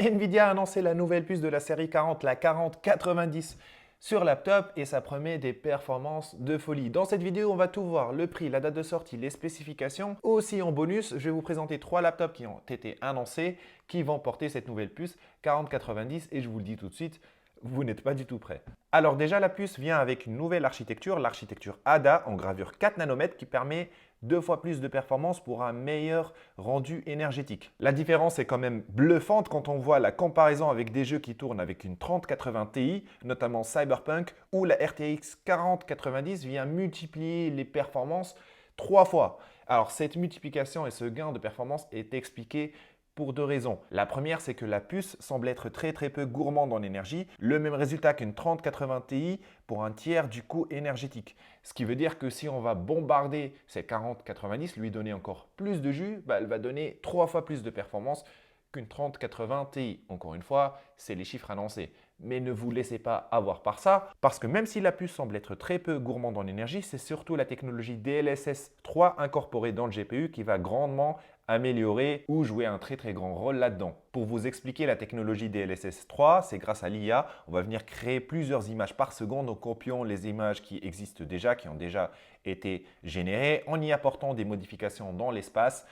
Nvidia a annoncé la nouvelle puce de la série 40, la 4090 sur laptop et ça promet des performances de folie. Dans cette vidéo, on va tout voir, le prix, la date de sortie, les spécifications. Aussi en bonus, je vais vous présenter 3 laptops qui ont été annoncés, qui vont porter cette nouvelle puce 4090 et je vous le dis tout de suite, vous n'êtes pas du tout prêt. Alors déjà, la puce vient avec une nouvelle architecture, l'architecture ADA en gravure 4 nanomètres qui permet 2 fois plus de performance pour un meilleur rendu énergétique. La différence est quand même bluffante quand on voit la comparaison avec des jeux qui tournent avec une 3080 Ti, notamment Cyberpunk, où la RTX 4090 vient multiplier les performances 3 fois. Alors cette multiplication et ce gain de performance est expliqué pour 2 raisons. La première, c'est que la puce semble être très peu gourmande en énergie, le même résultat qu'une 3080 Ti pour un tiers du coût énergétique. Ce qui veut dire que si on va bombarder cette 4090, lui donner encore plus de jus, elle va donner 3 fois plus de performance qu'une 3080 Ti. Encore une fois, c'est les chiffres annoncés. Mais ne vous laissez pas avoir par ça, parce que même si la puce semble être très peu gourmande en énergie, c'est surtout la technologie DLSS 3 incorporée dans le GPU qui va grandement améliorer ou jouer un très grand rôle là-dedans. Pour vous expliquer la technologie DLSS 3, c'est grâce à l'IA, on va venir créer plusieurs images par seconde en copiant les images qui existent déjà, qui ont déjà été générées, en y apportant des modifications dans l'espace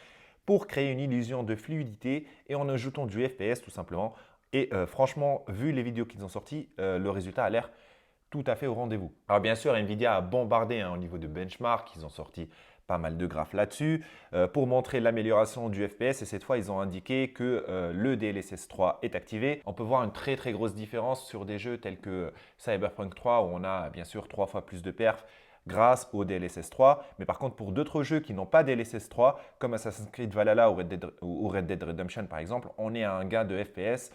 pour créer une illusion de fluidité et en ajoutant du FPS tout simplement. Et franchement, vu les vidéos qu'ils ont sorties, le résultat a l'air tout à fait au rendez-vous. Alors bien sûr, Nvidia a bombardé au niveau de benchmark, ils ont sorti pas mal de graphes là-dessus pour montrer l'amélioration du FPS et cette fois ils ont indiqué que le DLSS 3 est activé. On peut voir une très grosse différence sur des jeux tels que Cyberpunk 3 où on a bien sûr 3 fois plus de perf grâce au DLSS 3. Mais par contre, pour d'autres jeux qui n'ont pas DLSS 3, comme Assassin's Creed Valhalla ou Red Dead Redemption par exemple, on est à un gain de FPS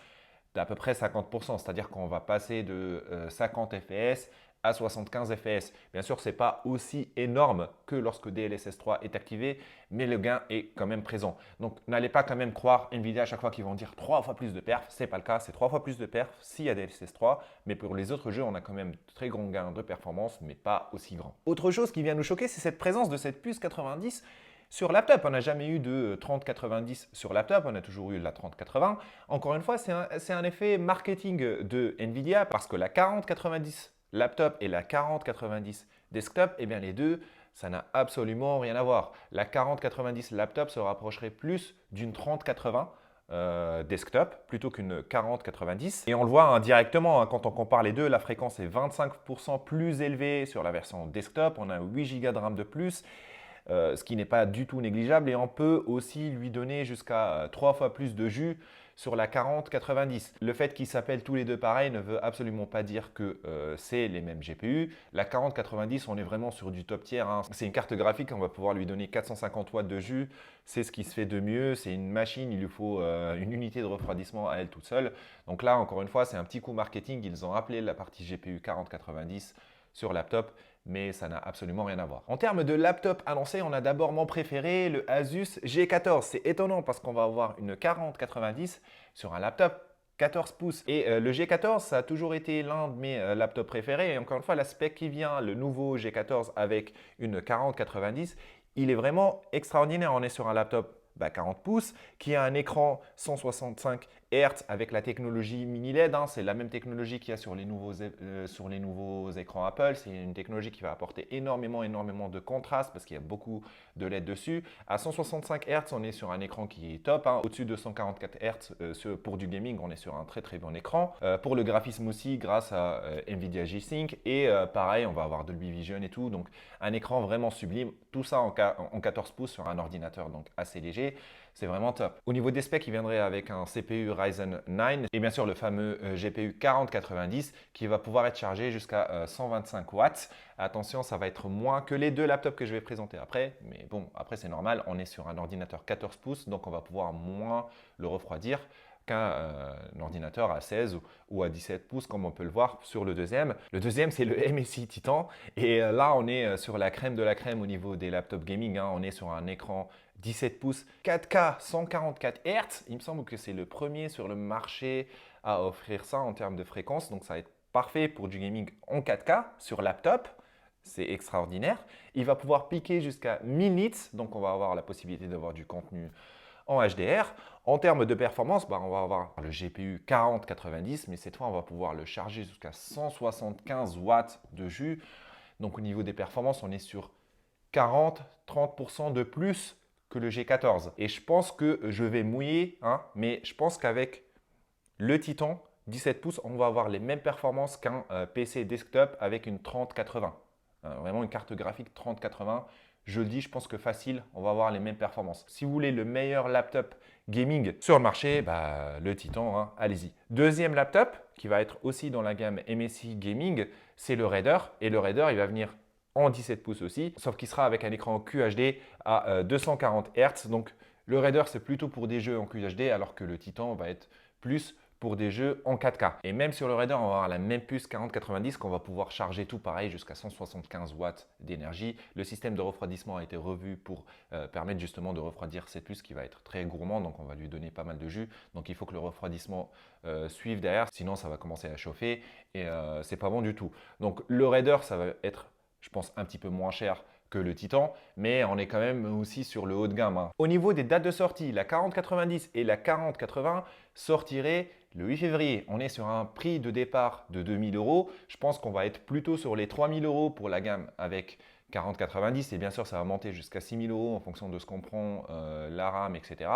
d'à peu près 50%, c'est-à-dire qu'on va passer de 50 fps à 75 fps. Bien sûr, ce n'est pas aussi énorme que lorsque DLSS 3 est activé, mais le gain est quand même présent. Donc, n'allez pas quand même croire Nvidia à chaque fois qu'ils vont dire 3 fois plus de perf. Ce n'est pas le cas, c'est 3 fois plus de perf s'il y a DLSS 3, mais pour les autres jeux, on a quand même de très grands gains de performance, mais pas aussi grands. Autre chose qui vient nous choquer, c'est cette présence de cette puce 90 sur laptop. On n'a jamais eu de 3090 sur laptop, on a toujours eu la 3080. Encore une fois, c'est un effet marketing de Nvidia parce que la 4090 laptop et la 4090 desktop, eh bien les deux, ça n'a absolument rien à voir. La 4090 laptop se rapprocherait plus d'une 3080 desktop plutôt qu'une 4090. Et on le voit indirectement, quand on compare les deux, la fréquence est 25% plus élevée sur la version desktop. On a 8 Go de RAM de plus. Ce qui n'est pas du tout négligeable et on peut aussi lui donner jusqu'à 3 fois plus de jus sur la 4090. Le fait qu'ils s'appellent tous les deux pareil ne veut absolument pas dire que c'est les mêmes GPU. La 4090, on est vraiment sur du top tier. C'est une carte graphique, on va pouvoir lui donner 450 watts de jus. C'est ce qui se fait de mieux. C'est une machine, il lui faut une unité de refroidissement à elle toute seule. Donc là, encore une fois, c'est un petit coup marketing. Ils ont appelé la partie GPU 4090 sur laptop, mais ça n'a absolument rien à voir. En termes de laptop annoncé, on a d'abord mon préféré, le Asus G14. C'est étonnant parce qu'on va avoir une 4090 sur un laptop 14 pouces. Et le G14, ça a toujours été l'un de mes laptops préférés. Et encore une fois, l'aspect qui vient, le nouveau G14 avec une 4090, il est vraiment extraordinaire. On est sur un laptop 40 pouces, qui a un écran 165 Hz avec la technologie mini LED. C'est la même technologie qu'il y a sur les nouveaux écrans Apple. C'est une technologie qui va apporter énormément de contraste parce qu'il y a beaucoup de LED dessus. À 165 Hz, on est sur un écran qui est top. Au-dessus de 144 Hz, pour du gaming, on est sur un très bon écran. Pour le graphisme aussi, grâce à Nvidia G-Sync. Et pareil, on va avoir Dolby Vision et tout. Donc, un écran vraiment sublime. Tout ça en 14 pouces sur un ordinateur donc assez léger. C'est vraiment top. Au niveau des specs, il viendrait avec un CPU Ryzen 9 et bien sûr le fameux GPU 4090 qui va pouvoir être chargé jusqu'à 125 watts. Attention, ça va être moins que les deux laptops que je vais présenter après. Mais bon, après c'est normal, on est sur un ordinateur 14 pouces, donc on va pouvoir moins le refroidir qu'un ordinateur à 16 ou à 17 pouces comme on peut le voir sur le deuxième. Le deuxième, c'est le MSI Titan. Et là, on est sur la crème de la crème au niveau des laptops gaming. On est sur un écran 17 pouces, 4K, 144 Hz. Il me semble que c'est le premier sur le marché à offrir ça en termes de fréquence. Donc, ça va être parfait pour du gaming en 4K sur laptop. C'est extraordinaire. Il va pouvoir piquer jusqu'à 1000 nits. Donc, on va avoir la possibilité d'avoir du contenu en HDR. En termes de performance, on va avoir le GPU 4090, mais cette fois, on va pouvoir le charger jusqu'à 175 watts de jus. Donc au niveau des performances, on est sur 40-30% de plus que le G14. Et je pense que je vais mouiller, mais je pense qu'avec le Titan 17 pouces, on va avoir les mêmes performances qu'un PC desktop avec une 3080. Vraiment une carte graphique 3080. Je le dis, je pense que facile, on va avoir les mêmes performances. Si vous voulez le meilleur laptop gaming sur le marché, le Titan, allez-y. Deuxième laptop, qui va être aussi dans la gamme MSI Gaming, c'est le Raider. Et le Raider, il va venir en 17 pouces aussi, sauf qu'il sera avec un écran QHD à 240 Hz. Donc le Raider, c'est plutôt pour des jeux en QHD, alors que le Titan va être plus pour des jeux en 4K. Et même sur le Raider, on va avoir la même puce 4090 qu'on va pouvoir charger tout pareil jusqu'à 175 watts d'énergie. Le système de refroidissement a été revu pour permettre justement de refroidir cette puce qui va être très gourmand, donc on va lui donner pas mal de jus. Donc il faut que le refroidissement suive derrière, sinon ça va commencer à chauffer et c'est pas bon du tout. Donc le Raider, ça va être, je pense, un petit peu moins cher que le Titan, mais on est quand même aussi sur le haut de gamme. Au niveau des dates de sortie, la 4090 et la 4080 sortiraient le 8 février. On est sur un prix de départ de 2000 €. Je pense qu'on va être plutôt sur les 3000 € pour la gamme avec 4090 et bien sûr ça va monter jusqu'à 6000 € en fonction de ce qu'on prend, la RAM, etc.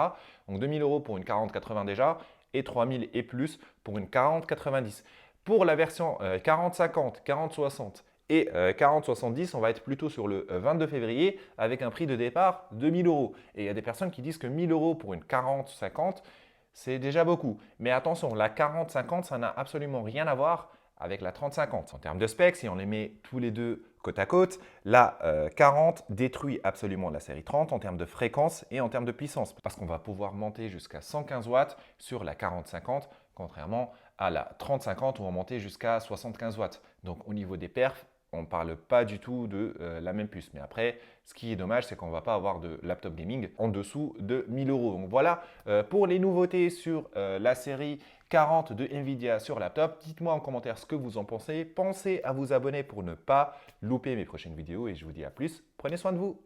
Donc 2000 € pour une 4080 déjà et 3000 et plus pour une 4090. Pour la version 4050, 4060 et 4070, on va être plutôt sur le 22 février avec un prix de départ de 1000 €. Et il y a des personnes qui disent que 1000 € pour une 4050, c'est déjà beaucoup. Mais attention, la 4050, ça n'a absolument rien à voir avec la 3050. En termes de specs, si on les met tous les deux côte à côte, la 40 détruit absolument la série 30 en termes de fréquence et en termes de puissance. Parce qu'on va pouvoir monter jusqu'à 115 watts sur la 4050, contrairement à la 3050 où on va monter jusqu'à 75 watts. Donc au niveau des perfs, on ne parle pas du tout de la même puce. Mais après, ce qui est dommage, c'est qu'on ne va pas avoir de laptop gaming en dessous de 1000 €. Donc voilà pour les nouveautés sur la série 40 de Nvidia sur laptop. Dites-moi en commentaire ce que vous en pensez. Pensez à vous abonner pour ne pas louper mes prochaines vidéos et je vous dis à plus. Prenez soin de vous.